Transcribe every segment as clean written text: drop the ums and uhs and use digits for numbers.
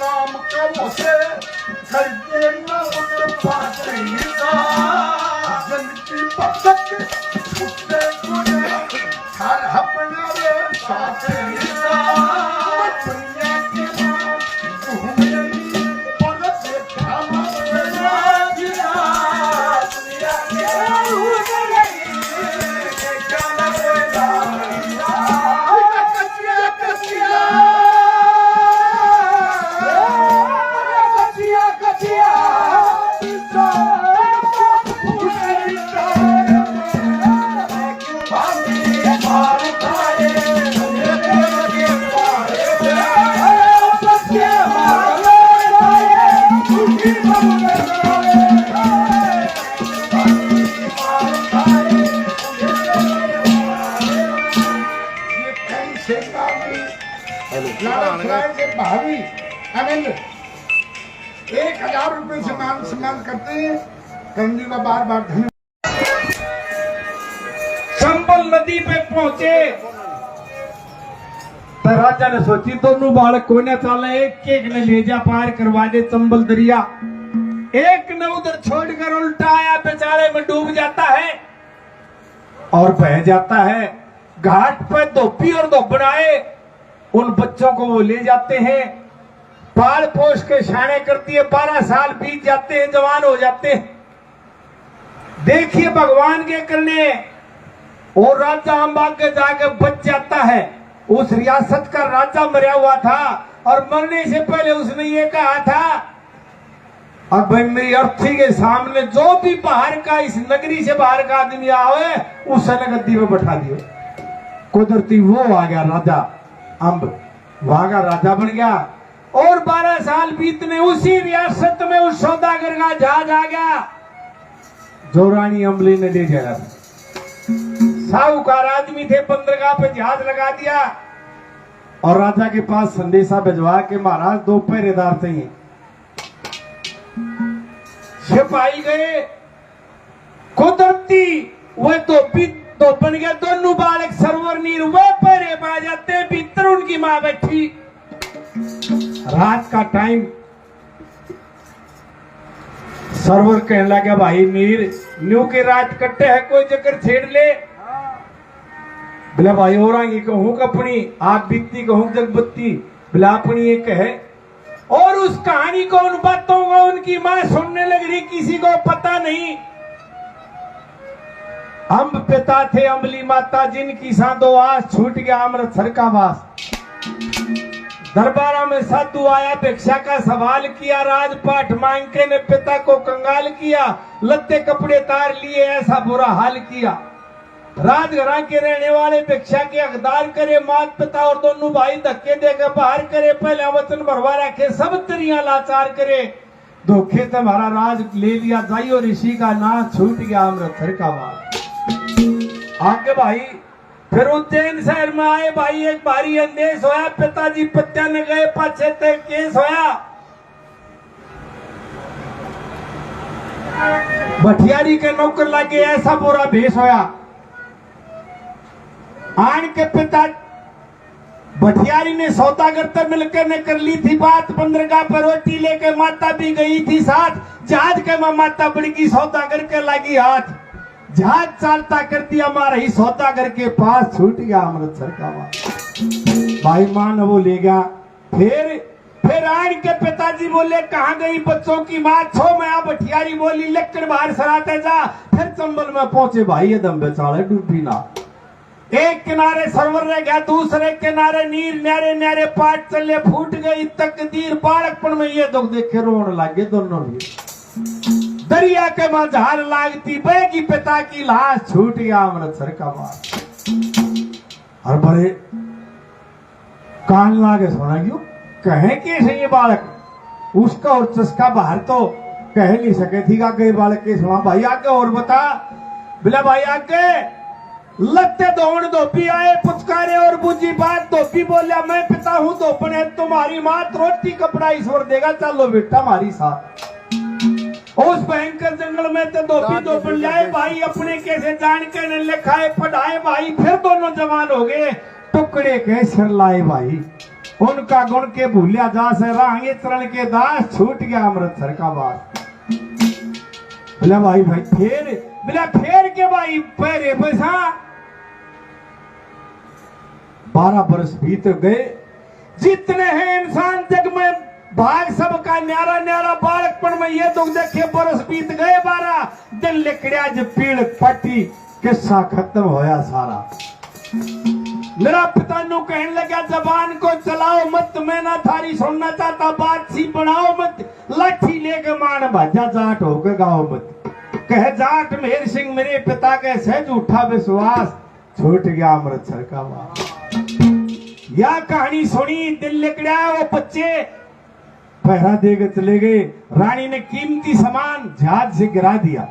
नाम कब से छलके न उठ पाते जनकी भक्त छुट्टे गुने हर अपना रे साथे दुनिया के बाद घूमेरी पर देखा मरना जिया दुनिया के भावी आनंद 1000 रुपए से मान सम्मान करते हैं। कंजी का बार बार धन्यवाद। चंबल नदी पे पहुंचे तो राजा ने सोची दोनों बालक को न चाले, एक एक ने ले जा पार करवा दे चंबल दरिया। एक ने उधर छोड़कर उल्टा आया, बेचारे में डूब जाता है और बह जाता है। घाट पे धोपी और धोबन आए, उन बच्चों को वो ले जाते हैं, पाल पोष के शाणे करती है। 12 साल बीत जाते हैं, जवान हो जाते हैं। देखिए भगवान के करने और राजा अम्बाग के जाके बच जाता है। उस रियासत का राजा मरा हुआ था और मरने से पहले उसने ये कहा था, अब भाई मेरी अर्थी के सामने जो भी बाहर का, इस नगरी से बाहर का आदमी आवे उसे गद्दी में बैठा दियो। कुदरती वो आ गया राजा अम्ब, वहां का राजा बन गया। और 12 साल बीतने उसी रियासत में उस सौदागर का जहाज आ गया जो रानी अम्बली ने ले जाया था। साहूकार आदमी थे, बंदरगाह पे जहाज लगा दिया और राजा के पास संदेशा भिजवा के महाराज 2 पहरेदार चाहिए। सिपाही गए, कुदरती वे तो बन गया। दोनों बालक सरवर नीर वे पहरे पा जाते, भीतर उनकी मां बैठी। रात का टाइम, सरवर कहने लगा भाई नीर न्यू के रात कट्टे है, कोई चक्कर छेड़ ले। बोला भाई और आगे कहूं अपनी आग बीतती कहूं जगबत्ती, बोला अपनी एक है। और उस कहानी को, उन बातों को उनकी मां सुनने लग रही, किसी को पता नहीं। अम्ब पिता थे अम्बली माता, जिनकी साधो आस छूट गया अमृतसर का वास। दरबारा में साधु आया, भिक्षा का सवाल किया, राजपाट मांग के ने पिता को कंगाल किया। लत्ते कपड़े तार लिए, ऐसा बुरा हाल किया। राजघरा के रहने वाले भिक्षा के हकदार करे, मात पिता और दोनों भाई धक्के देकर बाहर करे। पहले वचन भरवा रखे, सब तरिया लाचार करे। धोखे तुम्हारा राज ले लिया जाई और ऋषि का नाच छूट गया अमृतसर का वास। आगे भाई फिर उज्जैन शहर में आए भाई, एक भारी अंदेश होया। पिताजी पत्या ने गए, पाछे तक केस होया। भटियारी के नौकर लागे, ऐसा बुरा भेष होया। आन के पिता भटियारी ने सौदागर तक मिलकर ने कर ली थी बात। बंदरगाह पर रोटी लेके माता भी गई थी साथ। जहाज के माता बड़की सौदागर के लगी हाथ। जहाज चालता कर दिया, मारा ही सौदागर के पास छूट गया अमृतसर का वास। भाई मान वो ले गया। फिर आन के पिताजी बोले कहाँ गई बच्चों की माँ? छो मैं भटियारी बोली लक्कड़ बाहर सराते जा। फिर चंबल में पहुंचे भाई, एकदम बेचारे डूबी ना। एक किनारे सरवर रह गया, दूसरे किनारे नीर, न्यारे न्यारे पाट चले, फूट गई तकदीर। बालकपन में ये दुख देखे रोने लगे दोनों भी। दरिया के मझार लागती, बेगी पिता की लाश छूट गया अमृतसर का वास। और बड़े कान लागे सोना क्यों कहे कैसे ये बालक उसका और चस्का बाहर तो कह नहीं सके थी। आगे बालक के सुना भाई आगे और बता। बिला भाई आगे लगते दौड़ धोबी आए, पुचकारे और बुझी बात। धोबी बोलिया मैं पिता हूँ धोपन है तुम्हारी माँ, रोटी कपड़ा ईश्वर देगा, चलो बेटा हमारी साथ। उस भयंकर जंगल में तो धोबी जाए भाई, अपने कैसे जान के न लिखाए पढ़ाए भाई। फिर दोनों जवान हो गए, टुकड़े के सिर लाए भाई। उनका गुण के भूलिया जा से रांगे चरण के दास छूट गया अमृतसर का बास। बोला भाई भाई फेर, बोला फेर के भाई पैरे पैसा 12 बरस बीत गए। जितने हैं इंसान जग में भाग सबका न्यारा न्यारा बालकपन में ये दुख देखे बरस बीत गए 12 दिन लिकड़िया जब पीड़ पट्टी किस्सा खत्म होया सारा। मेरा पिता नु कहने लगा जबान को चलाओ मत, मैं ना थारी सुनना चाहता, बात सी बढ़ाओ मत, लाठी लेके मान भाजा जाट होके गाओ मत। कह जाट मेहर सिंह मेरे पिता के सहज उठा विश्वास, छूट गया अमृतसर का वास। यह कहानी सुनी दिल लिकड़ा वो बच्चे पहरा देकर चले गए। रानी ने कीमती सामान जहाज से गिरा दिया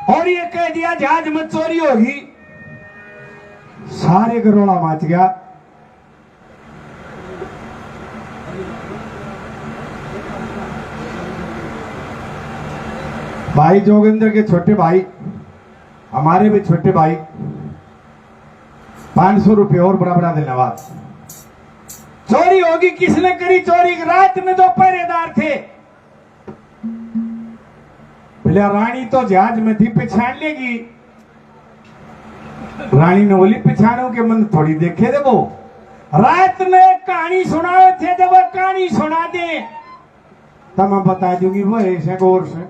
और ये कह दिया जहाज में चोरी होगी। सारे गरोड़ा मच गया। भाई जोगिंदर के छोटे भाई, हमारे भी छोटे भाई 500 रुपये और बड़ा बड़ा धन्यवाद। चोरी होगी, किसने करी चोरी? रात में दो पहरेदार थे। बोले रानी तो जहाज में थी, पहचान लेगी। रानी ने बोली पहचानो के मन थोड़ी देखे दे वो। रात में कहानी सुनाए थे, जब वह कहानी सुना दे तब मैं बता दूंगी वो ऐसे गौर से।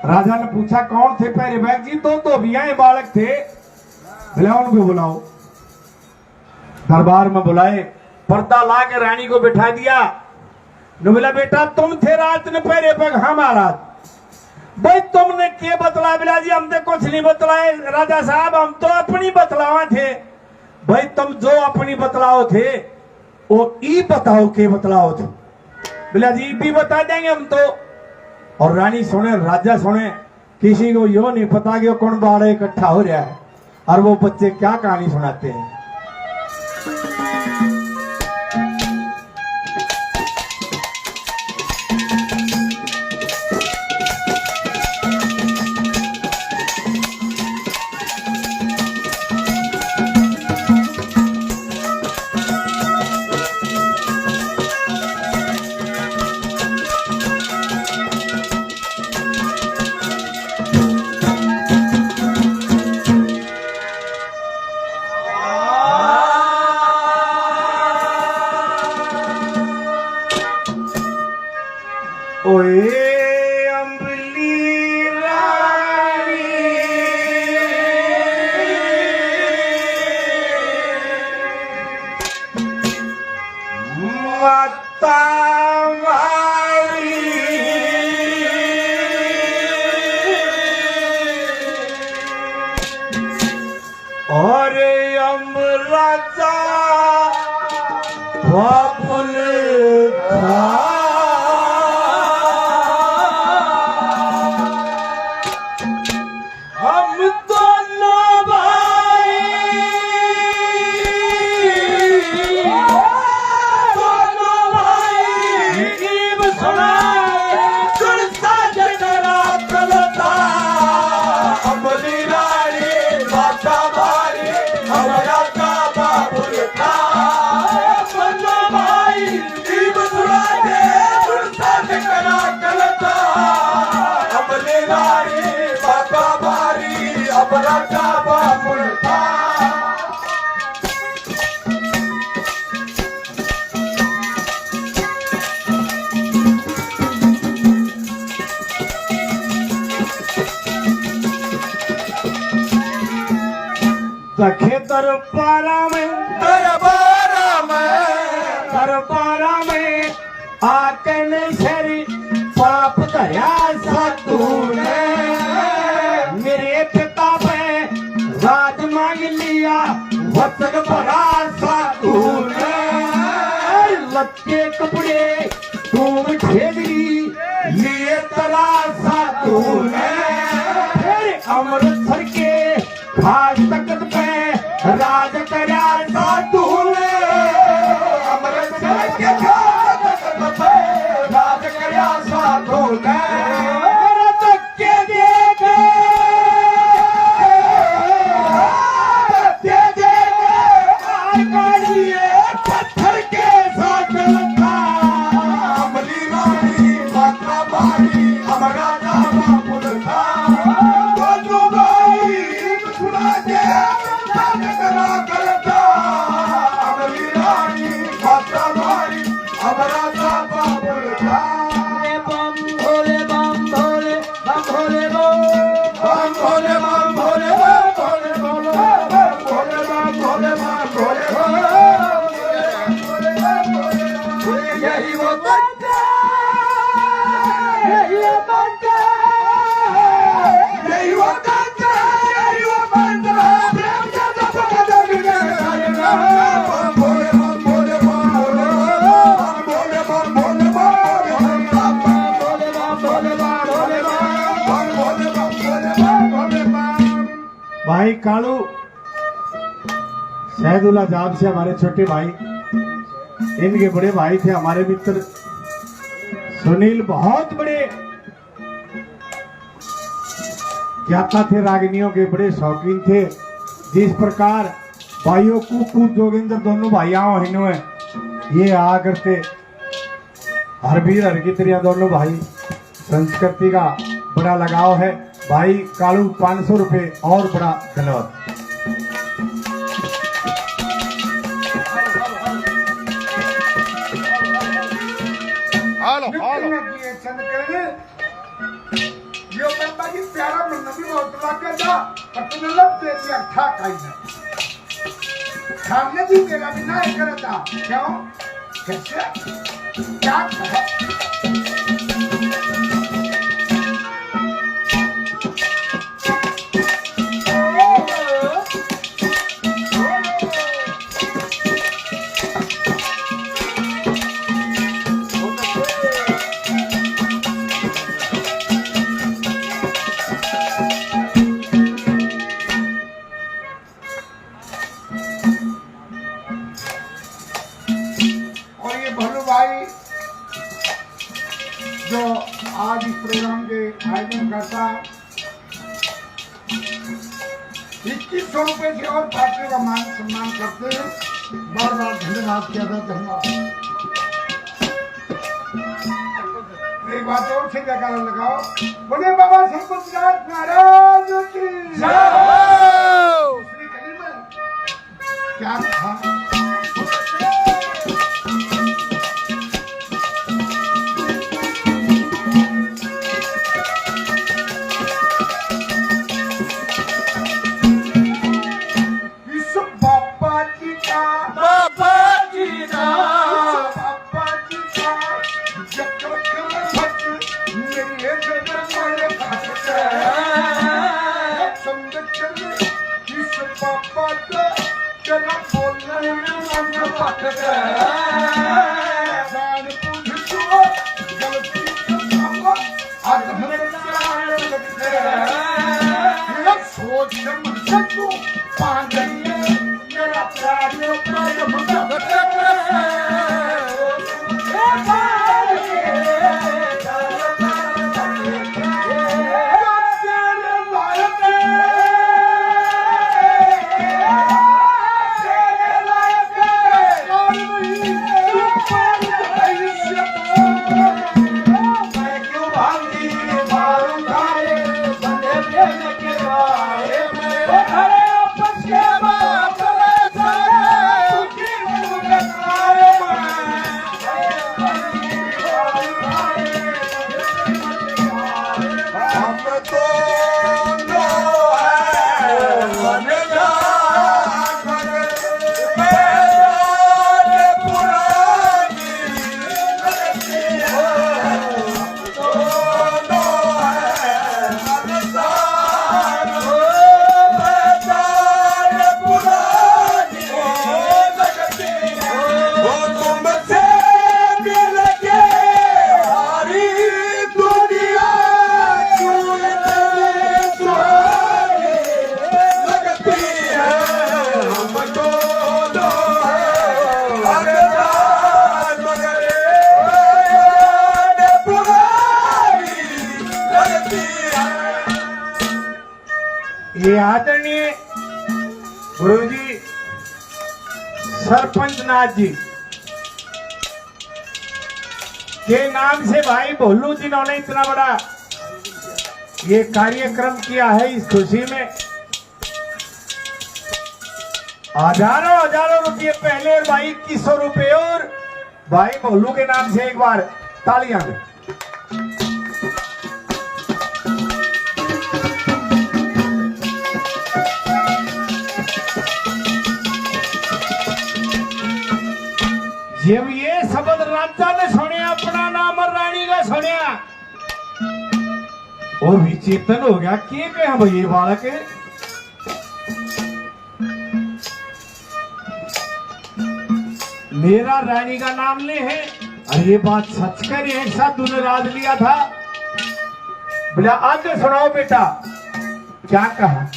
राजा ने पूछा कौन थे पहरे बैग जी? दो धोबियां बालक थे। बोले उनको बुलाओ। दरबार में बुलाए, पर्दा ला के रानी को बिठा दिया। ने बोला बेटा तुम थे रात ने पहरे बैग? हाँ महाराज। भाई तुमने क्या बतला? बिला जी हमने कुछ नहीं बतलाए राजा साहब, हम तो अपनी बतलावा थे। भाई तुम जो अपनी बतलाओ थे वो ई बताओ के बतलाओ थे। बिला जी भी बता देंगे हम तो। और रानी सुने, राजा सुने, किसी को यो नहीं पता कि वो कौन बाड़ा इकट्ठा हो रहा है और वो बच्चे क्या कहानी सुनाते हैं। ओए अम्बली रानी माता वाली और अमराजा बाबुल खा। सखे दरबारा में आके नशरी पाप धरिया साधु ने। मेरे पिता पे राज मांग लिया वचन भरा साधु ने। लत्ते कपड़े तुम ठेली लिए तरा साधु ने। फिर अमृतसर के खास तख्त पे राज करा साधु ने। अमृतसर के खास तख्त पे राज करा साधु ने। कालू शहदुल्ला जाब से हमारे छोटे भाई, इनके बड़े भाई थे हमारे मित्र सुनील, बहुत बड़े ज्ञाता थे, रागिनियों के बड़े शौकीन थे। जिस प्रकार भाइयों कुकू जोगिंदर दोनों भाइयों है, ये आ करते हरबीर हरगित्रिया दोनों भाई, संस्कृति का बड़ा लगाव है। भाई कालू 500 रुपए और बड़ा धन्यवाद। हालो यो बाबा जी प्यारा मन भी बहुत लगा जा पर तुम लोग दे दिया ठाक आई ना सामने भी तेरा भी ना करता क्यों कैसे क्या जो आज इस प्रोग्राम के आयोजन करता 2100 रुपए से और पार्टियों का मान सम्मान करते हैं। बार बार धन्यवाद किया था चाहूंगा। एक बात और से जयकारा लगाओ, बोले बाबा संतोषनाथ महाराज की जय। दूसरी गली में क्या था, ये आदरणीय गुरुजी सरपंच नाथ जी के नाम से भाई भोलू जिन्होंने इतना बड़ा ये कार्यक्रम किया है, इस खुशी में हजारों हजारों रुपये पहले और भाई 2100 रुपये और भाई भोलू के नाम से एक बार तालियां दो। जब ये शब्द राजा ने सुनिया, अपना नाम रानी का सुनिया, वो भी चेतन हो गया कि कहा भाई ये बालक है। मेरा रानी का नाम ले है, और ये बात सच कर एक साथ तूने राज लिया था। बोला आगे सुनाओ बेटा क्या कहा।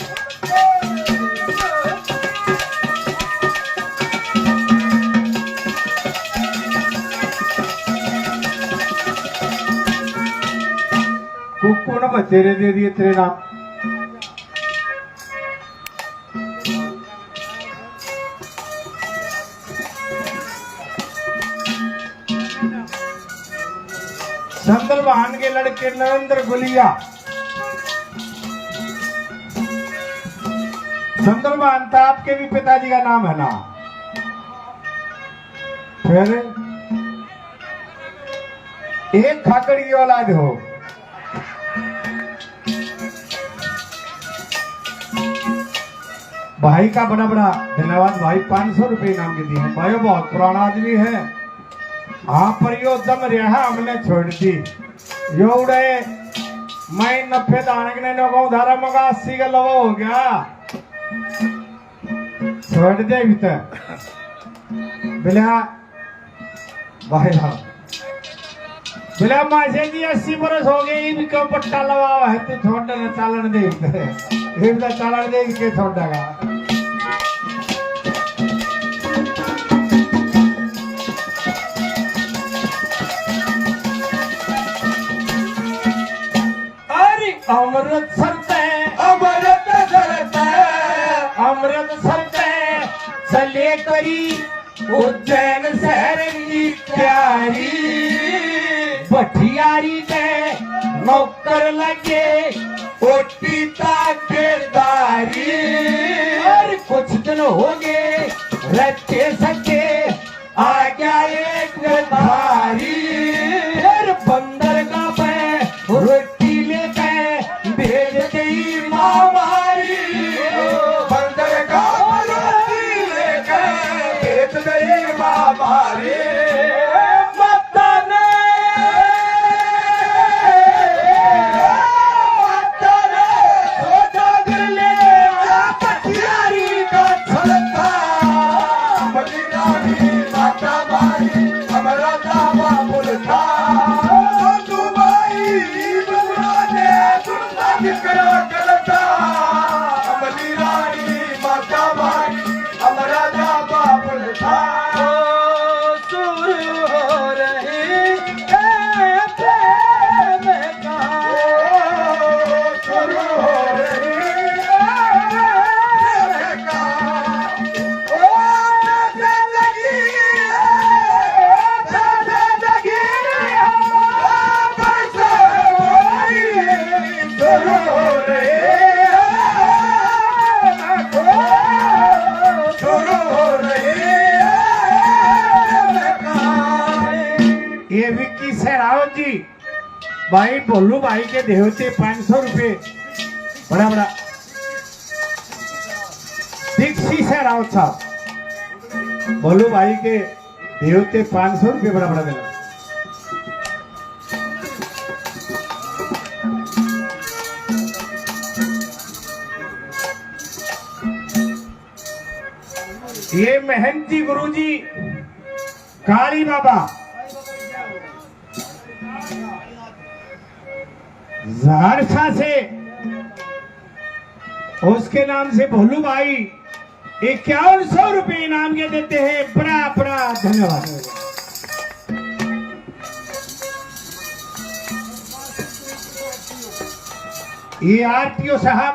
है तेरे दे दिए तेरे नाम। चंद्रभान के लड़के नरेंद्र गुलिया, चंद्रभान था आपके भी पिताजी का नाम है ना? फिर एक खाकड़ की औलाद हो। भाई का बड़ा बड़ा धन्यवाद भाई, 500 रुपये इनाम के दिए। भाई बहुत पुराना आदमी है। हाँ पर यो दम रहा हमने छोड़ दी यो उड़े। मैं 90 दाने लोगों धारा मगा 80 का लवो हो गया, छोड़ दे भीतर बिला भाई साहब। बिला मासे जी 80 बरस हो गए, भी क्यों पट्टा लगा है तू छोड़ न चालन दे भीतर चालन दे के छोड़ देगा। अमृत सरते अमृत सरते अमृत सरते चले करी उज्जैन शहर की प्यारी। भटियारी के नौकर लगे ओटी ताकेदारी। और कुछ दिन हो गए रहते सके आ गया एक धारी। फिर बंदर का पे रोटी लेके भेज गई मामारी। बंदर का रोटी लेके भेज गई मामारी। ये विक्की सहरावत जी भाई भोलू भाई के देवते 500 रुपये बड़ा बड़ा। दीक्षी सहरावत साहब भोलू भाई के देवते 500 रुपये बड़ा बड़ा देना। ये महंती गुरुजी काली बाबा झारसा से, उसके नाम से भोलू भाई 5100 रुपये इनाम के देते हैं। बड़ा बड़ा धन्यवाद। ये आरटीओ साहब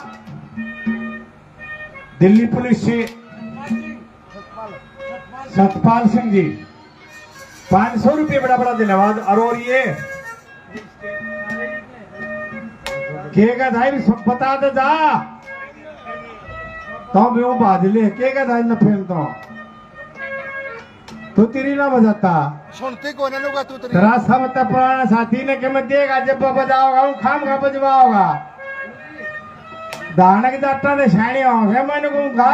दिल्ली पुलिस से सतपाल सिंह जी 500 रुपये बड़ा बड़ा धन्यवाद। और ये केगा धाई बता दे जा तो मैं बादले केगा धाई न फेम तो तेरी ना बजाता सुनते को ना तू तेरा सब पुराना साथी ने के मैं देगा जब बजाओगा खाम खा बजवाओगा दानक जाता ने शाणी होंगे। मैंने कहूँगा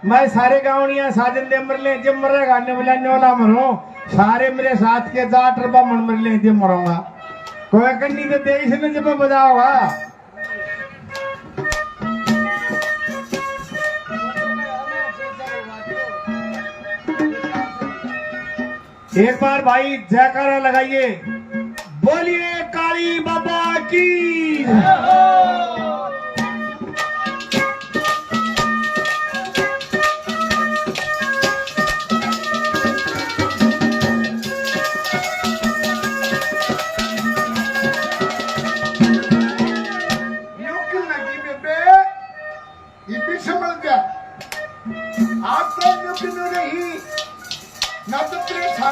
मैं सारे गाँवनिया साजन दे मर ले जब मरे गाने वाला न्योला मरो सारे मेरे साथ के जाट रबा मन मर ले जब मरूंगा कोई कन्नी तो दे इसने जब बजाओगा। एक बार भाई जयकारा लगाइए, बोलिए काली बाबा की।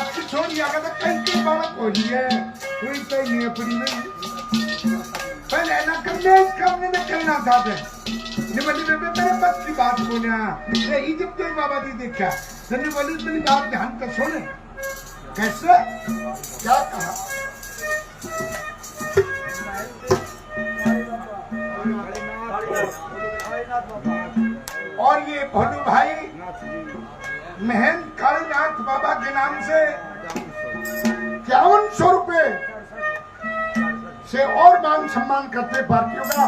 बात की छोड़ दिया तो कई बालक हो रही है कोई तो नहीं अपनी नहीं पहले ना करने में कहना चाहते मेरे बस की बात को ना ये इजिप्ट बाबा जी देखा मैंने बोली मेरी बात ध्यान कर सुने कैसे क्या कहा और ये भनु भाई महंत कालीनाथ बाबा के नाम से 5100 रुपए से और मान सम्मान करते भारतीयों का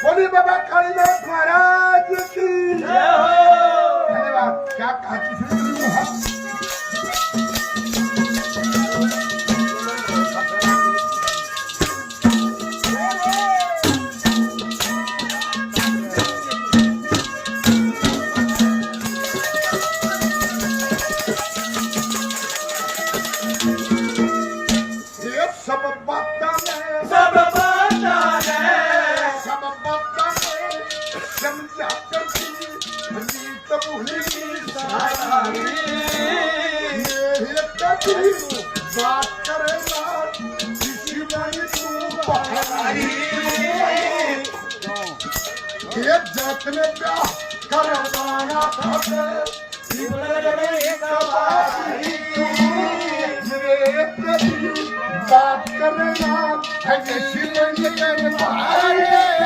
बोलिए बाबा कालीनाथ महाराज की धन्यवाद क्या कहा किसी बात करेगा किसी बड़ी ये जतने प्यार करवाना बात करेगा किसी बड़ी भारी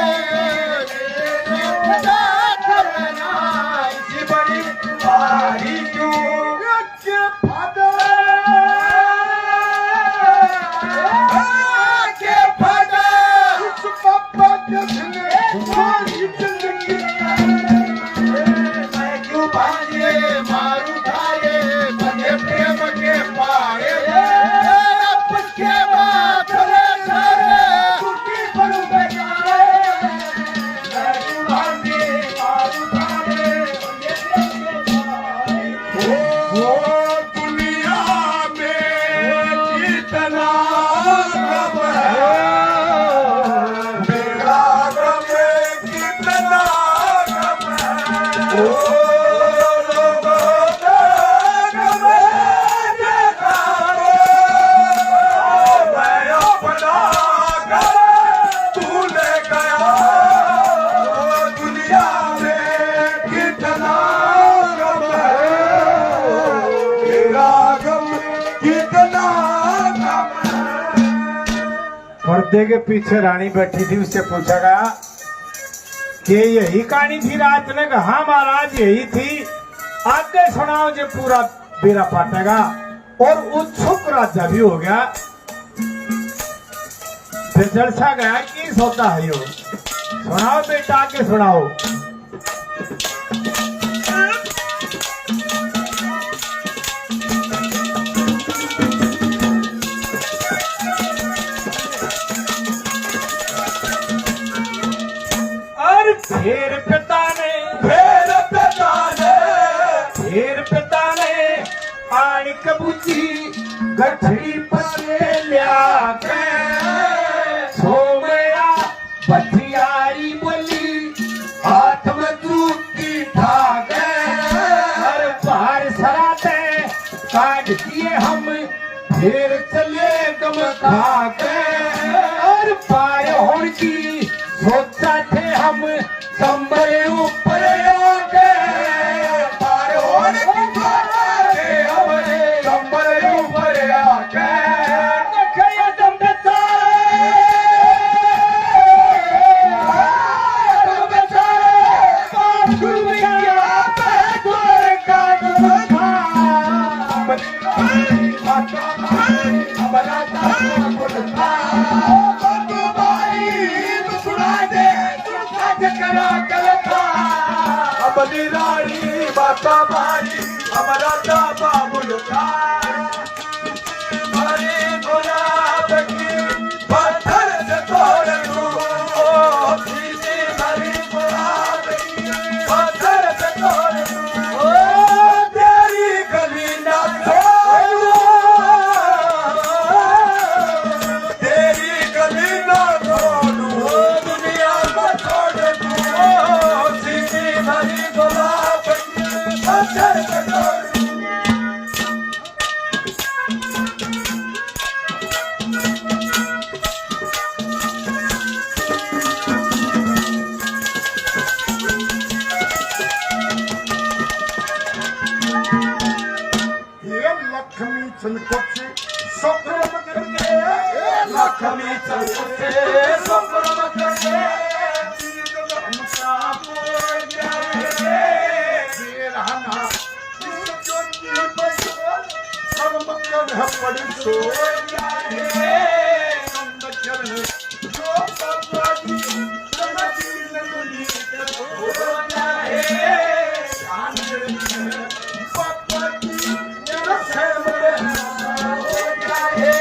पर्दे के पीछे रानी बैठी थी उससे पूछा गया कि यही कहानी थी रात ने कहा महाराज यही थी आगे सुनाओ जो पूरा बेरा पाटेगा और उत्सुक राजा भी हो गया फिर जलसा गया कि सोता है यो सुनाओ बेटा आगे सुनाओ फिर पिता ने आनी कबूची गठड़ी पसे लिया के सोमया बथियारी बोली हाथ में दूती ठाक हर बाहर सराते काट दिए हम फिर चले गम खा के और पार होड़ की सोचा थे हम संभरे ऊपर आके पार होड़ की सोचा थे हमने संभरे ऊपर आके नखया दम देता बाप गुरुया पैदल का दुखा हमारा दादा बोलता करा कलता अपनी रानी माता मारी हमारा दाबा बुलता हरे गुलाब की पत्थर से तोड़ दूं ओ सीधी हरी गुलाब की पत्थर से तोड़ दूं ओ तेरी गली ना छोड़ूं तेरी गली ना छोड़ूं दुनिया को छोड़ लक्ष्मी चल कुछ सुप्रम करके लक्ष्मी चल के सुप्रम करके हमका बोल जाए फिर हना इस जोनी पर कर्म कर पड़ सो जाए नंद चरण जो पापी नदी नदी हो जाए शान पापा की से हो जाए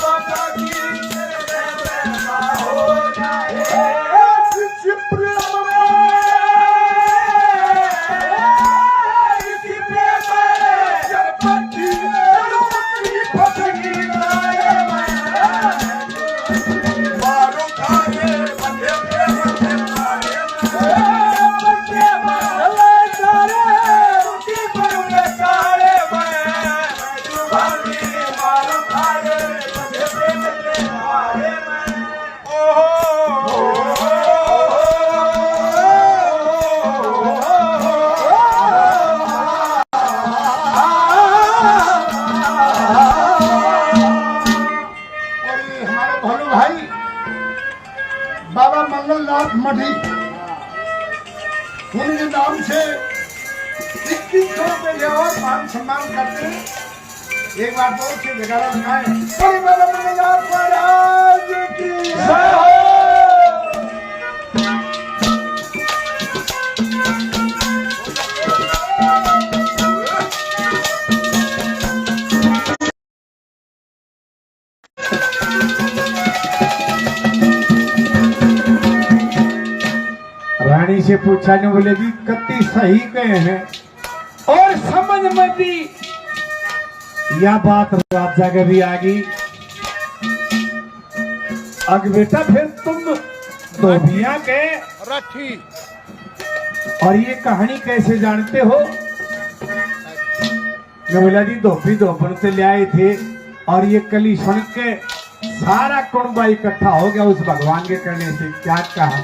पापा की हो जाए बाबा मंगलनाथ मढ़ी उनके नाम से 2100 रुपये और मान सम्मान करते हैं। एक बार बहुत से जगह बनाए बाबा मंगलनाथ महाराज की जय हो। रानी से पूछा ने बोले जी कति सही कहे हैं और समझ में भी यह बात राजा के भी आ गई। अग बेटा फिर तुम धोबिया के रठी और ये कहानी कैसे जानते हो? मैं बोला जी धोबी धोबन से ले आए थे और ये कली सुन के सारा कुंबा इकट्ठा हो गया उस भगवान के करने से। क्या कहा?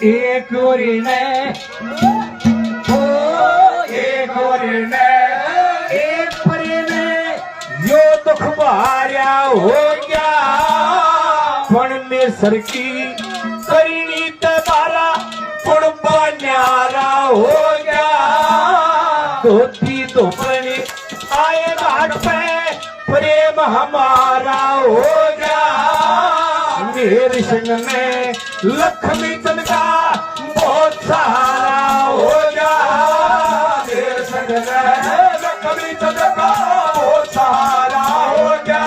एक ओरी ने एक ओरी ने एक परी ने यो दुख भार्या हो गया पण में सरकी करीनी तबारा पण न्यारा हो गया। धोती धोपनी आए घाट पे प्रेम हमारा हो गया। मेरे संग में लक्ष्मी चंद का बहुत सहारा हो गया। मेरे संग में लक्ष्मी चंद का बहुत सहारा हो गया।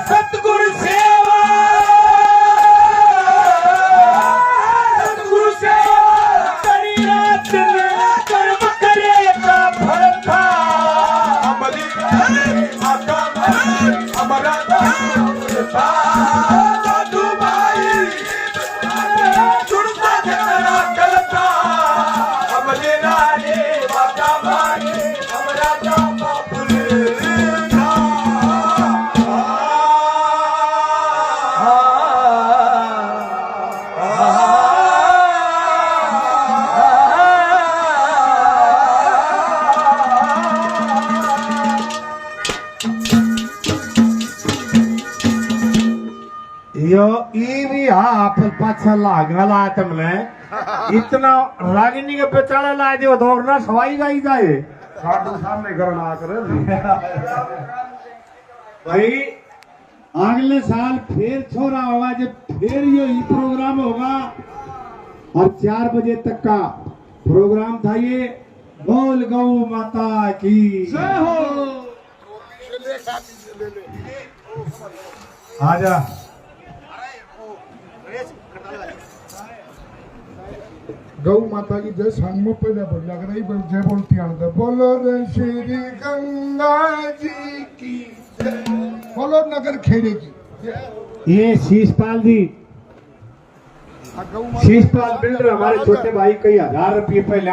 सतगुरु सेवा सतगुरु सेवा करी रात में कर्म करे का फल था। हमारा था यो ई भी आप पाछा लागला तुमने इतना रागिनी के बेचारा ला दियो दौड़ना सवाई गाई जाए साधु सामने करना करे भाई। अगले साल फिर छोरा होगा जब फिर ये प्रोग्राम होगा और 4 बजे तक का प्रोग्राम था ये। बोल गौ माता की जय हो। आजा गौ माता की जय सांग में पहले बोल लग रही जय बोलती आनंद बोलो रे श्री गंगा जी की जय बोलो नगर खेड़े की। ये शीशपाल जी शीशपाल बिल्डर हमारे छोटे भाई कई 1000 रुपये पहले